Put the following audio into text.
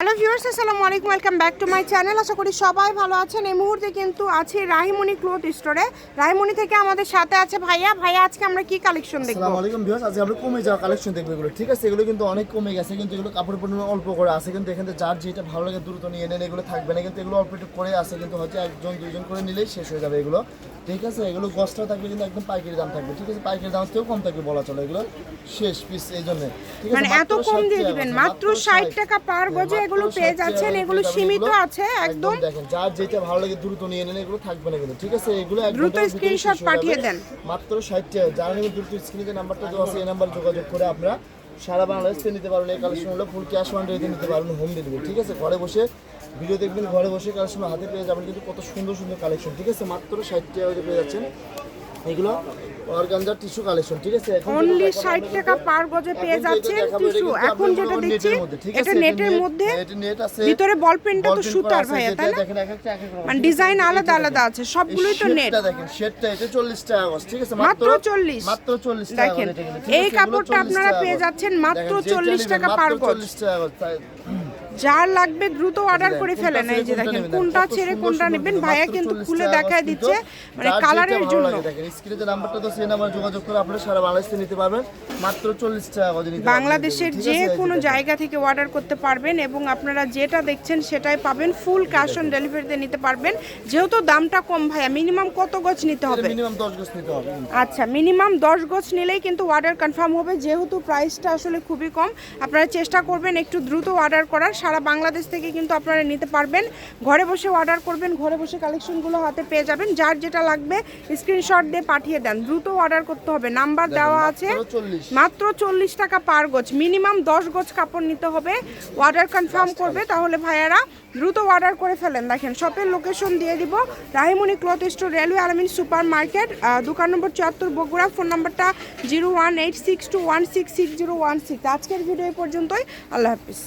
Hello viewers, আসসালামু আলাইকুম, welcome back to my channel. আশা করি সবাই ভালো আছেন। এই মুহূর্তে কিন্তু আছি রাহিমণি ক্লথ স্টোরে। রাহিমণি থেকে আমাদের সাথে আছে ভাইয়া। আজকে আমরা কি কালেকশন দেখব? আসসালামু আলাইকুম ভিউয়ার্স, আজকে আমরা কমে যাওয়া কালেকশন দেখব এগুলো। ঠিক আছে, এগুলো কিন্তু অনেক কমে গেছে, কিন্তু এগুলো কাপড়ের পরিমাণ অল্প করে আছে, কিন্তু এখানে যার যেটা ভালো লাগে দ্রুত নিয়ে নেন, এগুলো থাকবে না, কিন্তু এগুলো অল্প একটু করে আছে, কিন্তু হয়তো একজন দুইজন করে নিলেই শেষ হয়ে যাবে এগুলো। ঠিক আছে, এগুলো গছটা থাকবে কিন্তু একদম পাইকারি দাম থাকবে। ঠিক আছে, পাইকারি দাম থেকেও কম থাকবে বলা চলে, এগুলো শেষ পিস এই জন্য। ঠিক আছে, মানে এত কম দিয়ে দিবেন? মাত্র 60 টাকা পার গজে এগুলো পেয়ে যাচ্ছেন। এগুলো সীমিত আছে একদম। দেখেন যার যেটা ভালো লাগে দ্রুত নিয়ে নেন, এগুলো থাকবে না কিন্তু। ঠিক আছে, এগুলো দ্রুত স্ক্রিনশট পাঠিয়ে দেন। মাত্র 60 টাকা। যারা নেবেন দ্রুত স্ক্রিনে যে নাম্বারটা দেওয়া আছে এই নাম্বার যোগাযোগ করে আপনারা সারা বাংলাদেশে নিতে পারবেন। এই কালেকশন হলো ফুল ক্যাশ অন ডেলিভারি নিতে পারবেন, হোম ডেলিভারি। ঠিক আছে, ঘরে বসে ভিডিও দেখবেন, ঘরে বসে কালেকশন হাতে পেয়ে যাবেন, কিন্তু কত সুন্দর সুন্দর কালেকশন। ঠিক আছে, মাত্র 60 টাকা পেয়ে যাচ্ছেন এগুলো অর্গানজার টিস্যু কালেকশন। ঠিক আছে, অনলি 60 টাকা পার গজে পেয়ে যাচ্ছেন টিস্যু। এখন যেটা দেখছি এটা নেটের মধ্যে, এটা নেট আছে, ভিতরে বল পেনটা তো সুতার ভাইয়া, তাই না? দেখেন এক একটা মানে ডিজাইন আলাদা আলাদা আছে, সবগুলোই তো নেট। এটা দেখেন শেডটা, এটা 40 টাকা গজ। ঠিক আছে, মাত্র 40। মাত্র 40 টাকা দেখেন এই কাপড়টা আপনারা পেয়ে যাচ্ছেন মাত্র 40 টাকা পার গজ। 40 টাকা গজ। যার লাগবে দ্রুত অর্ডার করে ফেলেন। এই যে দেখেন কোনটা ছেড়ে কোনটা নেবেন, ভাইয়া কিন্তু খুলে দেখায় দিচ্ছে, মানে কালারের জন্য। দেখেন স্ক্রিনে যে নাম্বারটা তো সেই নাম্বারে যোগাযোগ করে আপনারা সারা বাংলাদেশে নিতে পারবেন, মাত্র 40 টাকা গজ নিতে পারবেন। বাংলাদেশের যে কোনো জায়গা থেকে অর্ডার করতে পারবেন এবং আপনারা যেটা দেখছেন সেটাই পাবেন। ফুল ক্যাশ অন ডেলিভারিতে নিতে পারবেন। যেহেতু দামটা কম ভাইয়া, মিনিমাম কত গজ নিতে হবে? মিনিমাম 10 গজ নিতে হবে। আচ্ছা, মিনিমাম 10 গজ নিলেই কিন্তু অর্ডার কনফার্ম হবে। যেহেতু প্রাইসটা আসলে খুবই কম, আপনারা চেষ্টা করবেন একটু দ্রুত অর্ডার করার। সারা বাংলাদেশ থেকে কিন্তু আপনারা নিতে পারবেন। ঘরে বসে অর্ডার করবেন, ঘরে বসে কালেকশনগুলো হাতে পেয়ে যাবেন। যার যেটা লাগবে স্ক্রিনশট দিয়ে পাঠিয়ে দেন। দ্রুত অর্ডার করতে হবে, নাম্বার দেওয়া আছে। মাত্র 40 টাকা পার গজ, মিনিমাম 10 গজ কাপড় নিতে হবে। অর্ডার কনফার্ম করবে, তাহলে ভাইয়ারা দ্রুত অর্ডার করে ফেলেন। দেখেন শপের লোকেশন দিয়ে দিব, রাহিমণি ক্লথ স্টোর, রেলওয়ে আলামিন সুপার মার্কেট, দোকান নম্বর 74, বগুড়া। ফোন নাম্বারটা 01862166016। আজকের ভিডিও পর্যন্তই। আল্লাহ হাফিজ।